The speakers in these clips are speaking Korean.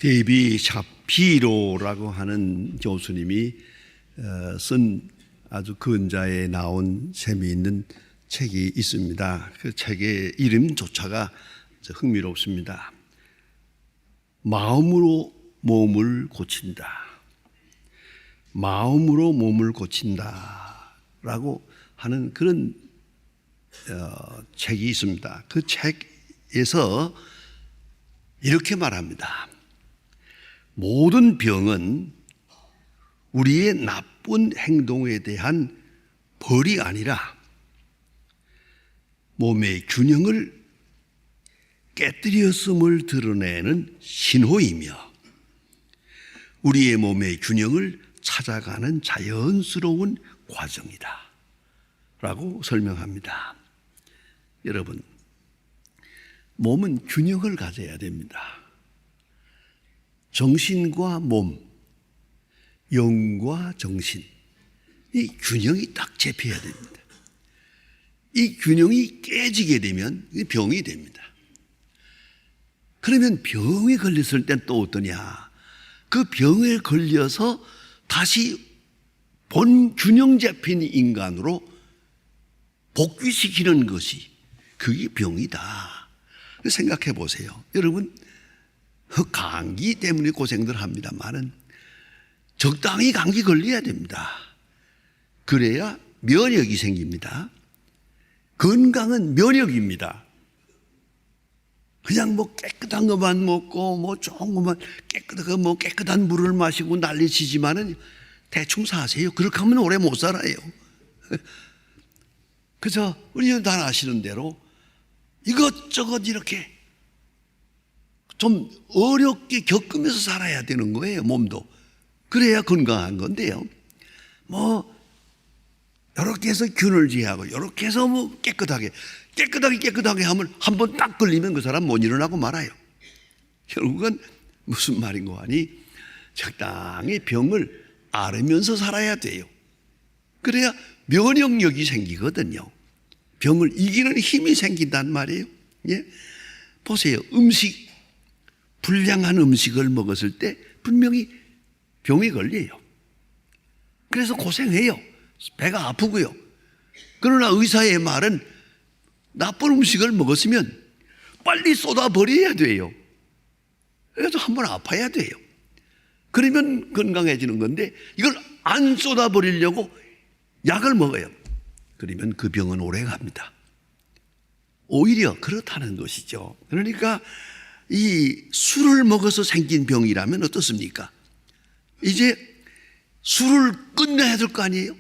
데이비 샤피로라고 하는 교수님이 쓴 아주 근자에 나온 재미있는 책이 있습니다. 그 책의 이름조차가 흥미롭습니다. 마음으로 몸을 고친다. 마음으로 몸을 고친다 라고 하는 그런 책이 있습니다. 그 책에서 이렇게 말합니다. 모든 병은 우리의 나쁜 행동에 대한 벌이 아니라 몸의 균형을 깨뜨렸음을 드러내는 신호이며 우리의 몸의 균형을 찾아가는 자연스러운 과정이다 라고 설명합니다. 여러분, 몸은 균형을 가져야 됩니다. 정신과 몸, 영과 정신, 이 균형이 딱 잡혀야 됩니다. 이 균형이 깨지게 되면 병이 됩니다. 그러면 병에 걸렸을 땐 또 어떠냐? 그 병에 걸려서 다시 본 균형 잡힌 인간으로 복귀시키는 것이 그게 병이다. 생각해 보세요. 여러분, 감기 때문에 고생들 합니다만은 적당히 감기 걸려야 됩니다. 그래야 면역이 생깁니다. 건강은 면역입니다. 그냥 깨끗한 것만 먹고 좋은 것만 깨끗한 물을 마시고 난리치지만은 대충 사세요. 그렇게 하면 오래 못 살아요. 그저 우리는 다 아시는 대로 이것저것 이렇게 좀 어렵게 겪으면서 살아야 되는 거예요, 몸도. 그래야 건강한 건데요. 이렇게 해서 균을 제하고, 이렇게 해서 깨끗하게 하면 한 번 딱 걸리면 그 사람 못 일어나고 말아요. 결국은 무슨 말인고 하니, 적당히 병을 앓으면서 살아야 돼요. 그래야 면역력이 생기거든요. 병을 이기는 힘이 생긴단 말이에요. 예? 보세요. 불량한 음식을 먹었을 때 분명히 병이 걸려요. 그래서 고생해요. 배가 아프고요. 그러나 의사의 말은 나쁜 음식을 먹었으면 빨리 쏟아버려야 돼요. 그래서 한번 아파야 돼요. 그러면 건강해지는 건데 이걸 안 쏟아버리려고 약을 먹어요. 그러면 그 병은 오래 갑니다. 오히려 그렇다는 것이죠. 그러니까 이 술을 먹어서 생긴 병이라면 어떻습니까? 이제 술을 끊어야 될 거 아니에요?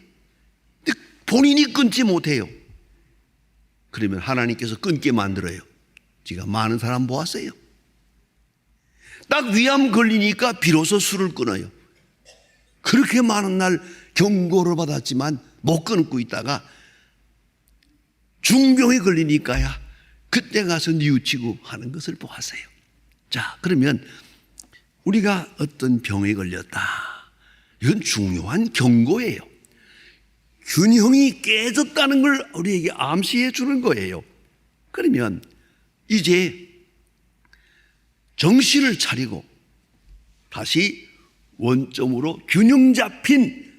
근데 본인이 끊지 못해요. 그러면 하나님께서 끊게 만들어요. 제가 많은 사람 보았어요. 딱 위암 걸리니까 비로소 술을 끊어요. 그렇게 많은 날 경고를 받았지만 못 끊고 있다가 중병에 걸리니까야 그때 가서 뉘우치고 하는 것을 보았어요. 자, 그러면 우리가 어떤 병에 걸렸다. 이건 중요한 경고예요. 균형이 깨졌다는 걸 우리에게 암시해 주는 거예요. 그러면 이제 정신을 차리고 다시 원점으로 균형 잡힌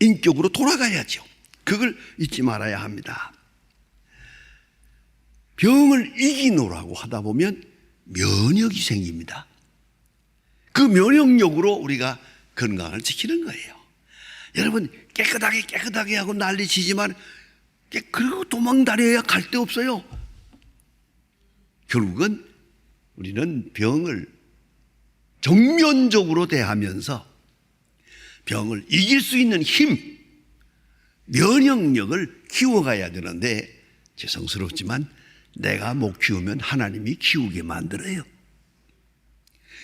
인격으로 돌아가야죠. 그걸 잊지 말아야 합니다. 병을 이기노라고 하다 보면 면역이 생깁니다. 그 면역력으로 우리가 건강을 지키는 거예요. 여러분, 깨끗하게 하고 난리치지만 그리고 도망다녀야 갈 데 없어요. 결국은 우리는 병을 정면적으로 대하면서 병을 이길 수 있는 힘, 면역력을 키워가야 되는데 죄송스럽지만 내가 못 키우면 하나님이 키우게 만들어요.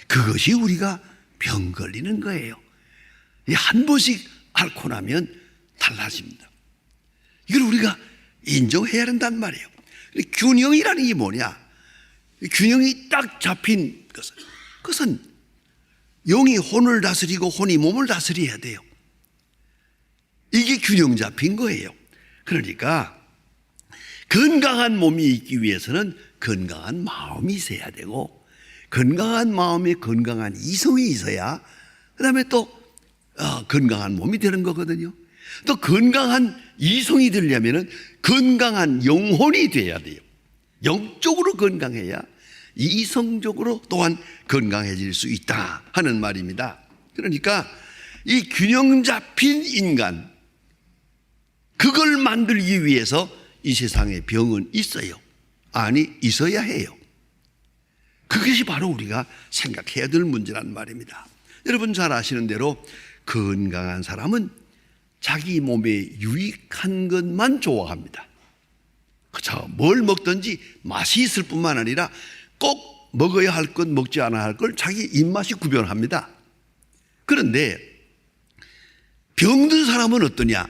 그것이 우리가 병 걸리는 거예요. 한 번씩 앓고 나면 달라집니다. 이걸 우리가 인정해야 한단 말이에요. 균형이라는 게 뭐냐? 균형이 딱 잡힌 그것은 영이 혼을 다스리고 혼이 몸을 다스려야 돼요. 이게 균형 잡힌 거예요. 그러니까 건강한 몸이 있기 위해서는 건강한 마음이 있어야 되고 건강한 마음에 건강한 이성이 있어야 그다음에 또 건강한 몸이 되는 거거든요. 또 건강한 이성이 되려면은 건강한 영혼이 돼야 돼요. 영적으로 건강해야 이성적으로 또한 건강해질 수 있다 하는 말입니다. 그러니까 이 균형 잡힌 인간, 그걸 만들기 위해서 이 세상에 병은 있어요. 아니, 있어야 해요. 그것이 바로 우리가 생각해야 될 문제란 말입니다. 여러분 잘 아시는 대로 건강한 사람은 자기 몸에 유익한 것만 좋아합니다. 그렇죠. 뭘 먹든지 맛이 있을 뿐만 아니라 꼭 먹어야 할 것, 먹지 않아야 할 걸 자기 입맛이 구별합니다. 그런데 병든 사람은 어떠냐?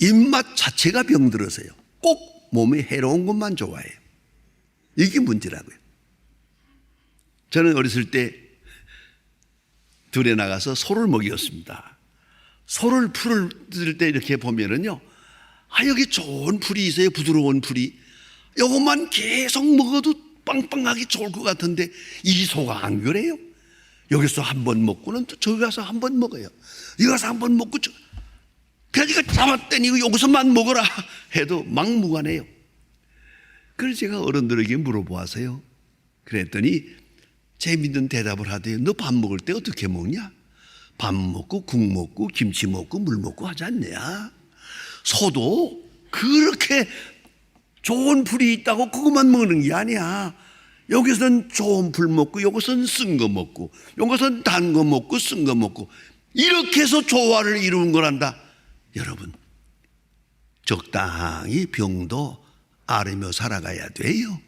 입맛 자체가 병들어서요. 꼭 몸에 해로운 것만 좋아해요. 이게 문제라고요. 저는 어렸을 때 들에 나가서 소를 먹였습니다. 소를 풀을 들 때 이렇게 보면은요, 여기 좋은 풀이 있어요. 부드러운 풀이. 요것만 계속 먹어도 빵빵하게 좋을 것 같은데 이 소가 안 그래요. 여기서 한 번 먹고는 또 저기 가서 한 번 먹어요. 여기 가서 한 번 먹고 그러니까 잡았더니 여기서만 먹어라 해도 막무가내요. 그래서 제가 어른들에게 물어보았어요. 그랬더니 재미있는 대답을 하대요. 너 밥 먹을 때 어떻게 먹냐? 밥 먹고 국 먹고 김치 먹고 물 먹고 하지 않냐? 소도 그렇게 좋은 풀이 있다고 그것만 먹는 게 아니야. 여기서는 좋은 풀 먹고 여기서는 쓴 거 먹고 여기서는 단 거 먹고 쓴 거 먹고 이렇게 해서 조화를 이루는 거란다. 여러분, 적당히 병도 앓으며 살아가야 돼요.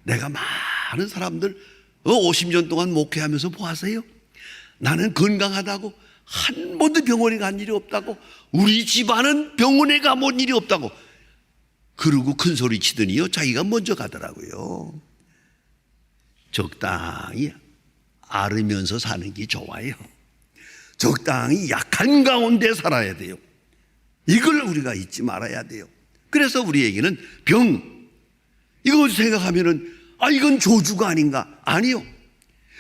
내가 많은 사람들 50년 동안 목회하면서 보았어요. 나는 건강하다고, 한 번도 병원에 간 일이 없다고, 우리 집안은 병원에 가본 일이 없다고 그러고 큰 소리 치더니요, 자기가 먼저 가더라고요. 적당히 앓으면서 사는 게 좋아요. 적당히 약한 가운데 살아야 돼요. 이걸 우리가 잊지 말아야 돼요. 그래서 우리에게는 병, 이거 생각하면은 이건 저주가 아닌가? 아니요.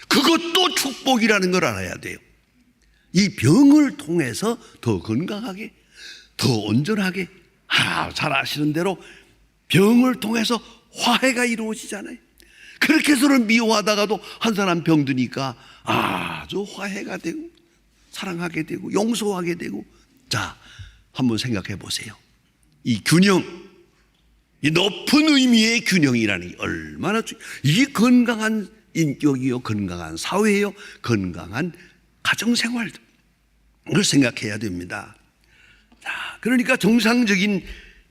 그것도 축복이라는 걸 알아야 돼요. 이 병을 통해서 더 건강하게, 더 온전하게, 잘 아시는 대로 병을 통해서 화해가 이루어지잖아요. 그렇게 해서는 미워하다가도 한 사람 병드니까 아주 화해가 되고 사랑하게 되고 용서하게 되고. 자, 한번 생각해 보세요. 이 균형, 이 높은 의미의 균형이라는 게 얼마나 이게 건강한 인격이요, 건강한 사회요, 건강한 가정생활도 그걸 생각해야 됩니다. 자, 그러니까 정상적인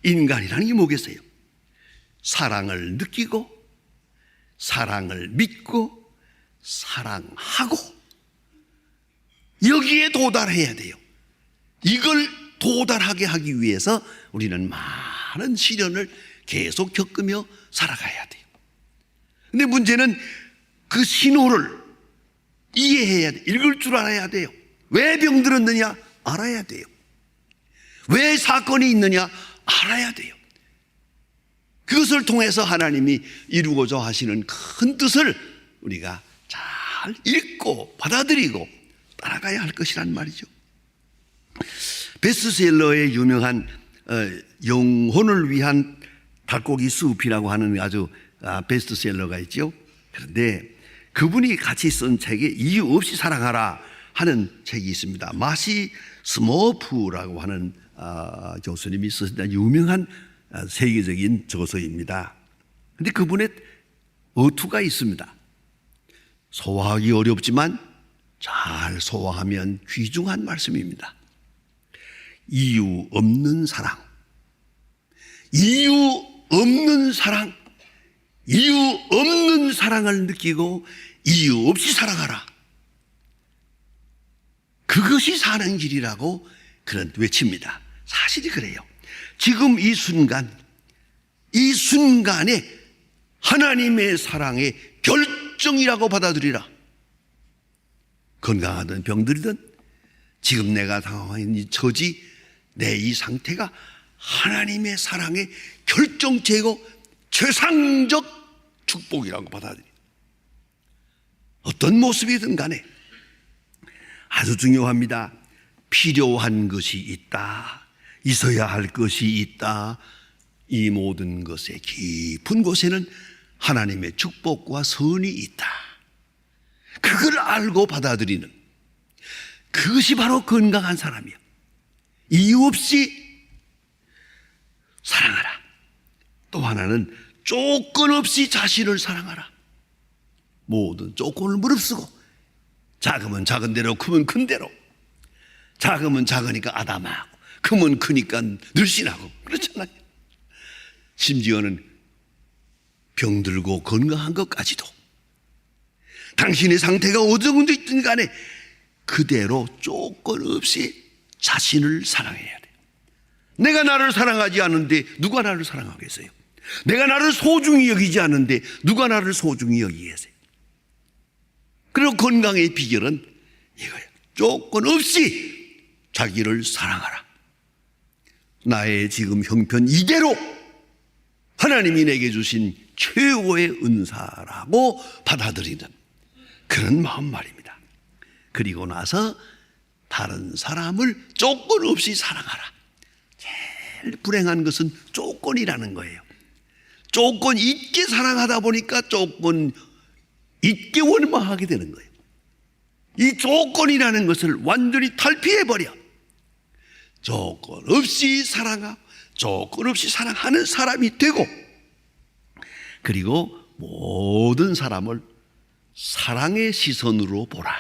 인간이라는 게 뭐겠어요? 사랑을 느끼고 사랑을 믿고 사랑하고 여기에 도달해야 돼요. 이걸 도달하게 하기 위해서 우리는 많은 시련을 계속 겪으며 살아가야 돼요. 근데 문제는 그 신호를 이해해야 돼. 읽을 줄 알아야 돼요. 왜 병들었느냐? 알아야 돼요. 왜 사건이 있느냐? 알아야 돼요. 그것을 통해서 하나님이 이루고자 하시는 큰 뜻을 우리가 잘 읽고 받아들이고 따라가야 할 것이란 말이죠. 베스트셀러의 유명한 영혼을 위한 닭고기 수업이라고 하는 아주 베스트셀러가 있죠. 그런데 그분이 같이 쓴 책에 이유 없이 사랑하라 하는 책이 있습니다. 마시 스모프라고 하는 교수님이 쓰신 유명한 세계적인 저서입니다. 그런데 그분의 어투가 있습니다. 소화하기 어렵지만 잘 소화하면 귀중한 말씀입니다. 이유 없는 사랑, 이유 없는 사랑, 이유 없는 사랑을 느끼고 이유 없이 사랑하라. 그것이 사는 길이라고 그런 외칩니다. 사실이 그래요. 지금 이 순간에 하나님의 사랑의 결정이라고 받아들이라. 건강하든 병들든 지금 내가 당황한 이 처지, 내 이 상태가 하나님의 사랑의 결정체고 최상적 축복이라고 받아들여요. 어떤 모습이든 간에 아주 중요합니다. 필요한 것이 있다. 있어야 할 것이 있다. 이 모든 것의 깊은 곳에는 하나님의 축복과 선이 있다. 그걸 알고 받아들이는 그것이 바로 건강한 사람이야. 이유 없이 사랑하라. 또 하나는 조건 없이 자신을 사랑하라. 모든 조건을 무릅쓰고 작으면 작은 대로 크면 큰 대로, 작으면 작으니까 아담하고 크면 크니까 늘씬하고 그렇잖아요. 심지어는 병들고 건강한 것까지도 당신의 상태가 어느 정도 있든 간에 그대로 조건 없이 자신을 사랑해야 돼요. 내가 나를 사랑하지 않는데 누가 나를 사랑하겠어요? 내가 나를 소중히 여기지 않는데 누가 나를 소중히 여기겠어요? 그리고 건강의 비결은 이거예요. 조건 없이 자기를 사랑하라. 나의 지금 형편 이대로 하나님이 내게 주신 최고의 은사라고 받아들이는 그런 마음 말입니다. 그리고 나서 다른 사람을 조건 없이 사랑하라. 제일 불행한 것은 조건이라는 거예요. 조건 있게 사랑하다 보니까 조건 있게 원망하게 되는 거예요. 이 조건이라는 것을 완전히 탈피해버려. 조건 없이 사랑하고 조건 없이 사랑하는 사람이 되고, 그리고 모든 사람을 사랑의 시선으로 보라.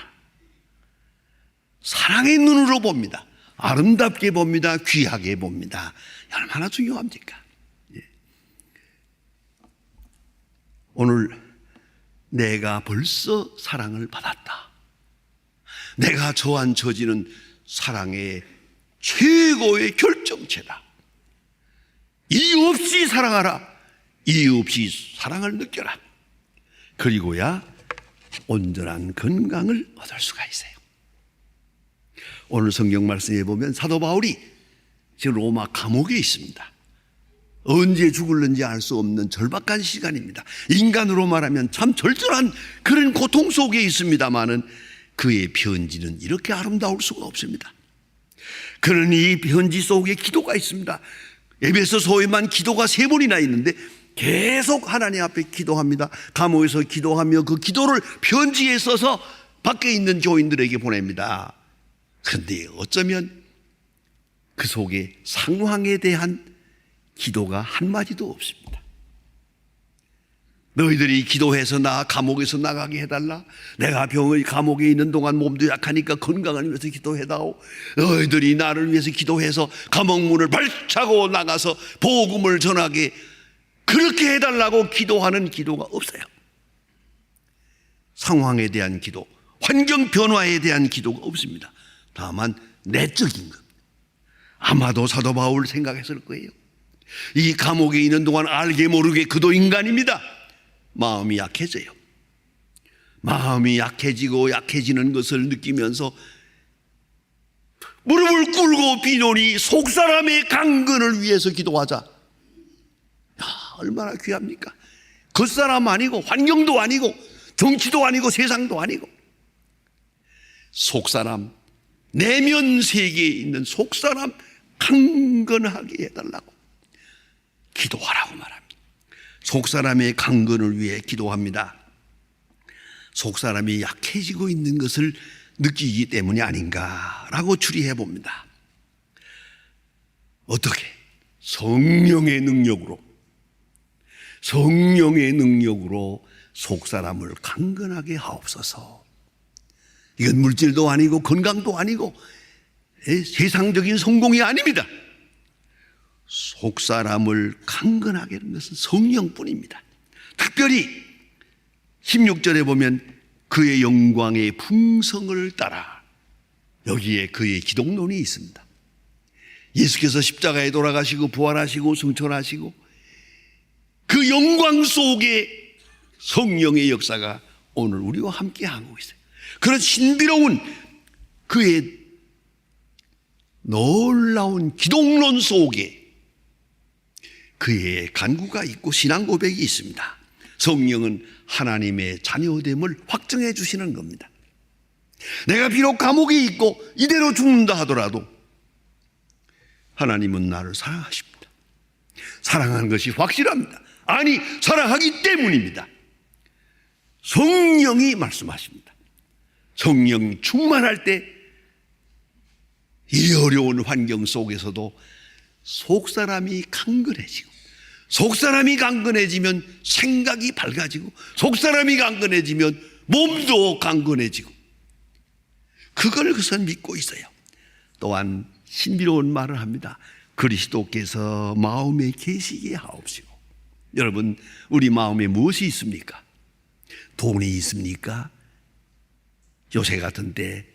사랑의 눈으로 봅니다. 아름답게 봅니다. 귀하게 봅니다. 얼마나 중요합니까? 오늘 내가 벌써 사랑을 받았다. 내가 처한 처지는 사랑의 최고의 결정체다. 이유 없이 사랑하라. 이유 없이 사랑을 느껴라. 그리고야 온전한 건강을 얻을 수가 있어요. 오늘 성경 말씀에 보면 사도 바울이 지금 로마 감옥에 있습니다. 언제 죽을는지 알 수 없는 절박한 시간입니다. 인간으로 말하면 참 절절한 그런 고통 속에 있습니다마는 그의 편지는 이렇게 아름다울 수가 없습니다. 그는 이 편지 속에 기도가 있습니다. 에베소서에만 기도가 3번이나 있는데 계속 하나님 앞에 기도합니다. 감옥에서 기도하며 그 기도를 편지에 써서 밖에 있는 교인들에게 보냅니다. 그런데 어쩌면 그 속에 상황에 대한 기도가 한마디도 없습니다. 너희들이 기도해서 나 감옥에서 나가게 해달라. 내가 감옥에 있는 동안 몸도 약하니까 건강을 위해서 기도해다오. 너희들이 나를 위해서 기도해서 감옥문을 발차고 나가서 복음을 전하게 그렇게 해달라고 기도하는 기도가 없어요. 상황에 대한 기도, 환경 변화에 대한 기도가 없습니다. 다만 내적인 것. 아마도 사도 바울 생각했을 거예요. 이 감옥에 있는 동안 알게 모르게 그도 인간입니다. 마음이 약해져요. 마음이 약해지고 약해지는 것을 느끼면서 무릎을 꿇고 비노니 속사람의 강건을 위해서 기도하자. 야, 얼마나 귀합니까? 겉사람 아니고 환경도 아니고 정치도 아니고 세상도 아니고 속사람, 내면 세계에 있는 속사람 강건하게 해달라고 기도하라고 말합니다. 속사람의 강건을 위해 기도합니다. 속사람이 약해지고 있는 것을 느끼기 때문이 아닌가라고 추리해 봅니다. 어떻게? 성령의 능력으로 속사람을 강건하게 하옵소서. 이건 물질도 아니고 건강도 아니고 세상적인 성공이 아닙니다. 속사람을 강건하게 하는 것은 성령뿐입니다. 특별히 16절에 보면 그의 영광의 풍성을 따라, 여기에 그의 기독론이 있습니다. 예수께서 십자가에 돌아가시고 부활하시고 승천하시고 그 영광 속에 성령의 역사가 오늘 우리와 함께 하고 있어요. 그런 신비로운 그의 놀라운 기독론 속에 그의 간구가 있고 신앙 고백이 있습니다. 성령은 하나님의 자녀됨을 확정해 주시는 겁니다. 내가 비록 감옥에 있고 이대로 죽는다 하더라도 하나님은 나를 사랑하십니다. 사랑하는 것이 확실합니다. 아니, 사랑하기 때문입니다. 성령이 말씀하십니다. 성령 충만할 때 이 어려운 환경 속에서도 속사람이 강건해지고, 속사람이 강건해지면 생각이 밝아지고, 속사람이 강건해지면 몸도 강건해지고, 그걸 그것은 믿고 있어요. 또한 신비로운 말을 합니다. 그리스도께서 마음에 계시게 하옵시고. 여러분, 우리 마음에 무엇이 있습니까? 돈이 있습니까? 요새 같은 때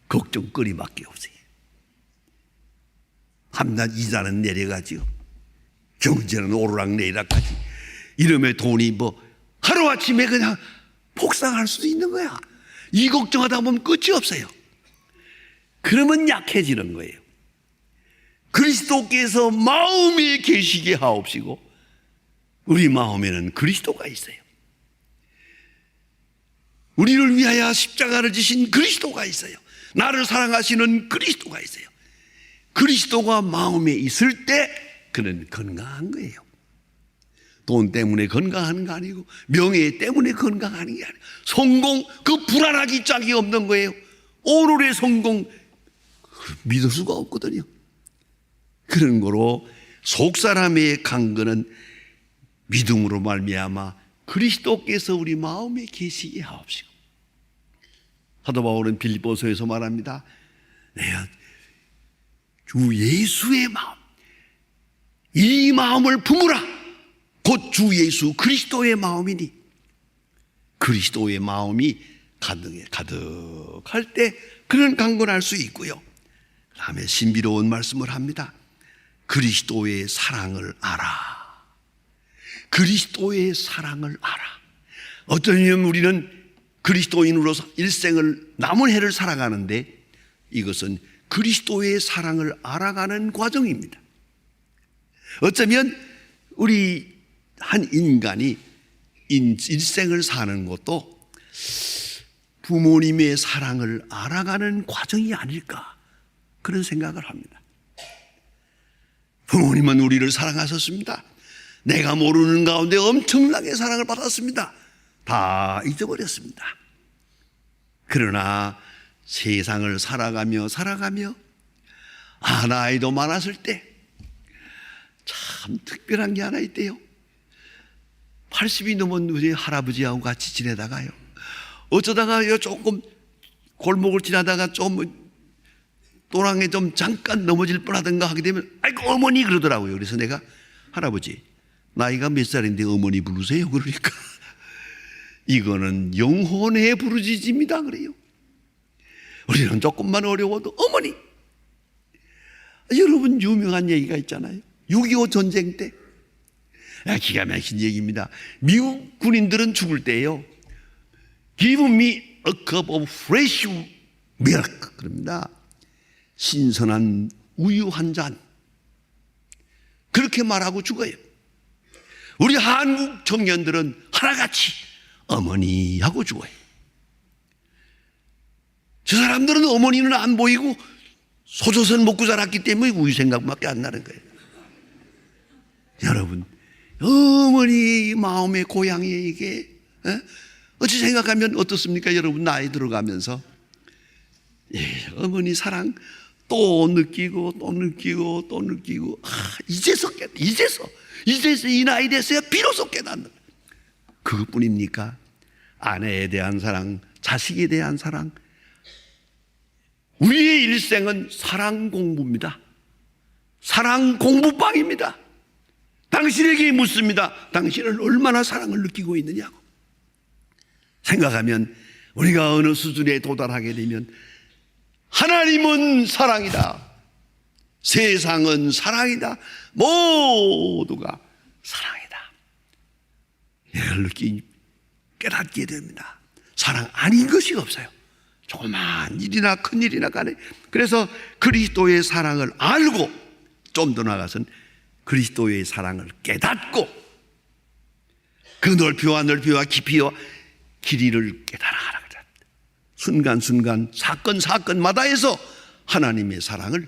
걱정거리밖에 없어요. 한낮 이자는 내려가지요. 경제는 오르락내리락하지. 이러면 돈이 뭐 하루아침에 그냥 폭삭할 수도 있는 거야. 이 걱정하다 보면 끝이 없어요. 그러면 약해지는 거예요. 그리스도께서 마음에 계시게 하옵시고, 우리 마음에는 그리스도가 있어요. 우리를 위하여 십자가를 지신 그리스도가 있어요. 나를 사랑하시는 그리스도가 있어요. 그리스도가 마음에 있을 때 그는 건강한 거예요. 돈 때문에 건강한 거 아니고, 명예 때문에 건강한 게 아니고, 성공, 그 불안하기 짝이 없는 거예요. 오늘의 성공 믿을 수가 없거든요. 그런 거로 속사람의 강건은 믿음으로 말미암아 그리스도께서 우리 마음에 계시게 하옵시고. 사도 바울은 빌립보서에서 말합니다. 내가 주 예수의 마음, 이 마음을 품으라. 곧 주 예수 그리스도의 마음이니. 그리스도의 마음이 가득할 때 그는 강건할 수 있고요. 그 다음에 신비로운 말씀을 합니다. 그리스도의 사랑을 알아. 그리스도의 사랑을 알아. 어쩌면 우리는 그리스도인으로서 일생을 남은 해를 살아가는데, 이것은 그리스도의 사랑을 알아가는 과정입니다. 어쩌면 우리 한 인간이 일생을 사는 것도 부모님의 사랑을 알아가는 과정이 아닐까, 그런 생각을 합니다. 부모님은 우리를 사랑하셨습니다. 내가 모르는 가운데 엄청나게 사랑을 받았습니다. 다 잊어버렸습니다. 그러나 세상을 살아가며 나이도 많았을 때 참 특별한 게 하나 있대요. 80이 넘은 우리 할아버지하고 같이 지내다가요, 어쩌다가 조금 골목을 지나다가 좀 또랑에 좀 잠깐 넘어질 뻔하던가 하게 되면 아이고 어머니 그러더라고요. 그래서 내가 할아버지 나이가 몇 살인데 어머니 부르세요? 그러니까 이거는 영혼의 부르짖음이다 그래요. 우리는 조금만 어려워도 어머니. 여러분, 유명한 얘기가 있잖아요. 6.25 전쟁 때 기가 막힌 얘기입니다. 미국 군인들은 죽을 때요, Give me a cup of fresh milk, 그럽니다. 신선한 우유 한 잔, 그렇게 말하고 죽어요. 우리 한국 청년들은 하나같이 어머니 하고 죽어요. 저 사람들은 어머니는 안 보이고 소조선 먹고 자랐기 때문에 우유 생각밖에 안 나는 거예요. 여러분, 어머니 마음의 고향이 이게 어찌 생각하면 어떻습니까? 여러분, 나이 들어가면서 어머니 사랑 또 느끼고 이제서 이 나이 됐어야 비로소 깨닫는, 그것뿐입니까? 아내에 대한 사랑, 자식에 대한 사랑. 우리의 일생은 사랑 공부입니다. 사랑 공부방입니다. 당신에게 묻습니다. 당신은 얼마나 사랑을 느끼고 있느냐고. 생각하면 우리가 어느 수준에 도달하게 되면 하나님은 사랑이다, 세상은 사랑이다, 모두가 사랑이다, 이걸 깨닫게 됩니다. 사랑 아닌 것이 없어요. 조그만 일이나 큰 일이나 간에. 그래서 그리스도의 사랑을 알고, 좀 더 나아가서는 그리스도의 사랑을 깨닫고 그 넓이와 깊이와 길이를 깨달아가라. 순간순간 사건마다에서 하나님의 사랑을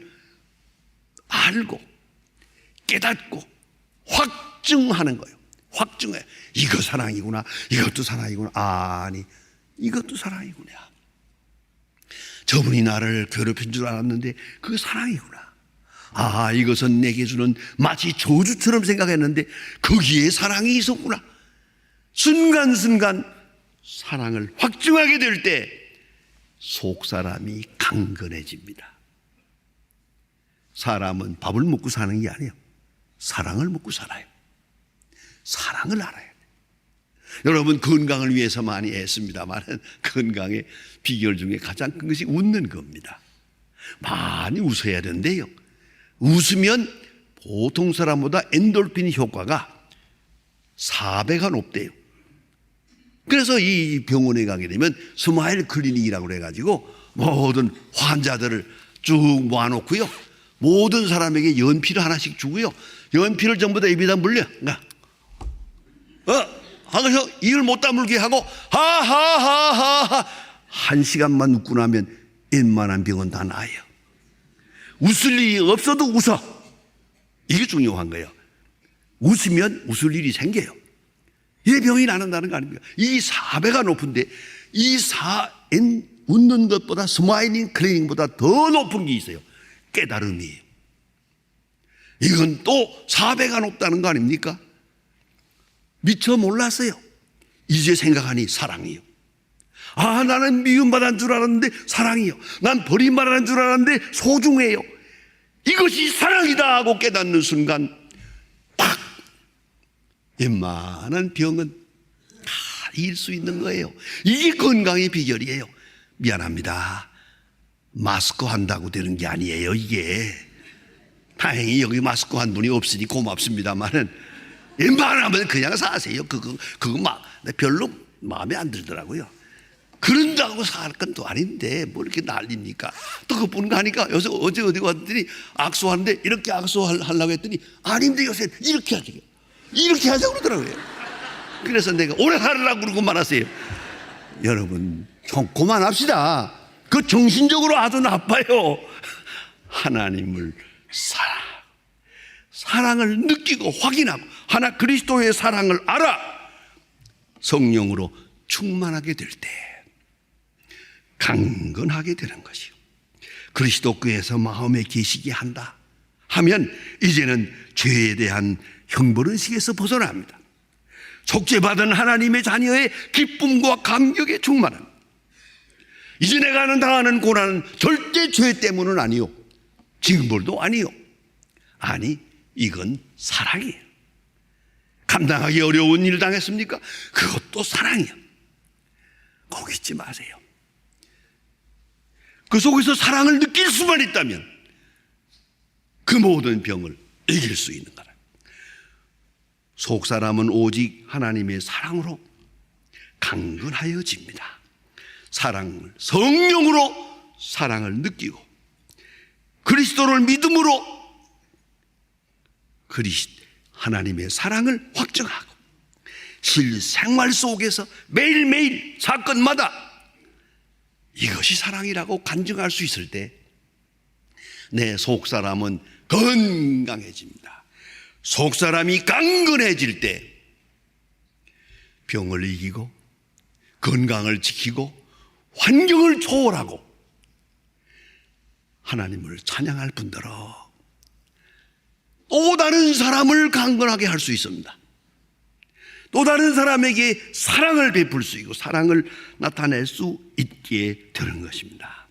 알고 깨닫고 확증하는 거예요. 확증해. 이거 사랑이구나. 이것도 사랑이구나. 아니, 이것도 사랑이구나. 저분이 나를 괴롭힌 줄 알았는데 그거 사랑이구나. 아, 이것은 내게 주는 마치 저주처럼 생각했는데 거기에 사랑이 있었구나. 순간순간 사랑을 확증하게 될 때 속사람이 강건해집니다. 사람은 밥을 먹고 사는 게 아니에요. 사랑을 먹고 살아요. 사랑을 알아야 돼요. 여러분, 건강을 위해서 많이 애씁니다만 건강의 비결 중에 가장 큰 것이 웃는 겁니다. 많이 웃어야 된대요. 웃으면 보통 사람보다 엔돌핀 효과가 4배가 높대요. 그래서 이 병원에 가게 되면 스마일 클리닉이라고 해가지고 모든 환자들을 쭉 모아놓고요, 모든 사람에게 연필을 하나씩 주고요, 연필을 전부 다 입에다 물려. 하고서 입을 못 다물게 하고 하하하하 1시간만 웃고 나면 웬만한 병은 다 나아요. 웃을 일이 없어도 웃어. 이게 중요한 거예요. 웃으면 웃을 일이 생겨요. 이 병이 나는다는 거 아닙니까? 이 4배가 높은데 웃는 것보다 스마일링 클리닝보다 더 높은 게 있어요. 깨달음이에요. 이건 또 4배가 높다는 거 아닙니까? 미처 몰랐어요. 이제 생각하니 사랑이요. 아, 나는 미움받은 줄 알았는데 사랑이요. 난 버림받은 줄 알았는데 소중해요. 이것이 사랑이다 하고 깨닫는 순간 팍! 웬만한 병은 다 이길 수 있는 거예요. 이게 건강의 비결이에요. 미안합니다. 마스크 한다고 되는 게 아니에요, 이게. 다행히 여기 마스크 한 분이 없으니 고맙습니다만은 웬만하면 그냥 사세요. 그거 별로 마음에 안 들더라고요. 그런다고 살 건 또 아닌데 뭐 이렇게 난립니까? 또 그뿐 가니까 요새 어제 어디 왔더니 악수하는데 이렇게 악수하려고 했더니 아닌데 요새 이렇게 하지. 이렇게 하자고 그러더라고요. 그래서 내가 오래 살으라고 그러고 말았어요. 여러분, 좀 그만합시다. 그 정신적으로 아주 나빠요. 하나님을 사랑을 느끼고 확인하고 하나 그리스도의 사랑을 알아 성령으로 충만하게 될 때 강건하게 되는 것이요. 그리스도께서 마음에 계시게 한다 하면 이제는 죄에 대한 형벌의식에서 벗어납니다. 속죄받은 하나님의 자녀의 기쁨과 감격에 충만합니다. 이제 내가 당하는 고난은 절대 죄 때문은 아니요, 징벌도 아니요. 아니, 이건 사랑이에요. 감당하기 어려운 일 당했습니까? 그것도 사랑이에요. 거기 있지 마세요. 그 속에서 사랑을 느낄 수만 있다면 그 모든 병을 이길 수 있는 거라. 속사람은 오직 하나님의 사랑으로 강건하여집니다. 성령으로 사랑을 느끼고 그리스도를 믿음으로 하나님의 사랑을 확증하고 실생활 속에서 매일매일 사건마다 이것이 사랑이라고 간증할 수 있을 때 내 속사람은 건강해집니다. 속사람이 강건해질 때 병을 이기고 건강을 지키고 환경을 초월하고 하나님을 찬양할 뿐더러 또 다른 사람을 강건하게 할 수 있습니다. 또 다른 사람에게 사랑을 베풀 수 있고 사랑을 나타낼 수 있게 되는 것입니다.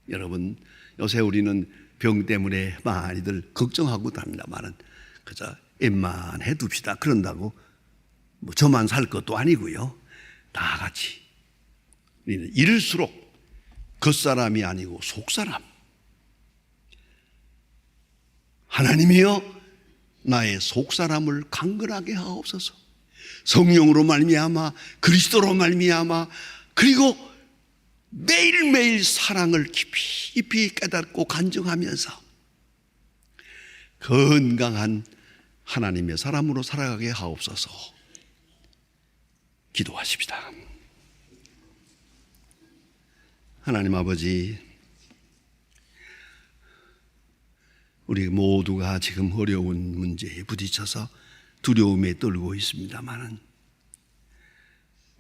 여러분, 요새 우리는 병 때문에 많이들 걱정하고 답니다만은 그저 웬만해 둡시다. 그런다고 뭐 저만 살 것도 아니고요. 다 같이 우리는 이럴수록 겉사람이 아니고 속사람, 하나님이여 나의 속사람을 강건하게 하옵소서. 성령으로 말미암아 그리스도로 말미암아 그리고 매일매일 사랑을 깊이 깨닫고 간증하면서 건강한 하나님의 사람으로 살아가게 하옵소서. 기도하십시다. 하나님 아버지, 우리 모두가 지금 어려운 문제에 부딪혀서 두려움에 떨고 있습니다마는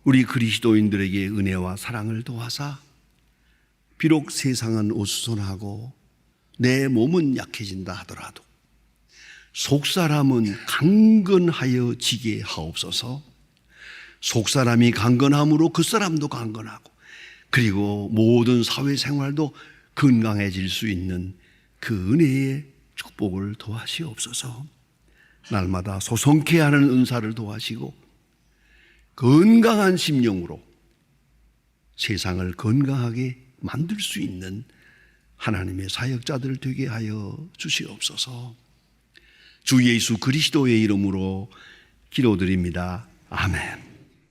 우리 그리스도인들에게 은혜와 사랑을 도와사 비록 세상은 어수선하고 내 몸은 약해진다 하더라도 속사람은 강건하여 지게 하옵소서. 속사람이 강건함으로 그 사람도 강건하고 그리고 모든 사회생활도 건강해질 수 있는 그 은혜의 축복을 도와시옵소서. 날마다 소성케 하는 은사를 도와시고 건강한 심령으로 세상을 건강하게 만들 수 있는 하나님의 사역자들 되게 하여 주시옵소서. 주 예수 그리스도의 이름으로 기도드립니다. 아멘.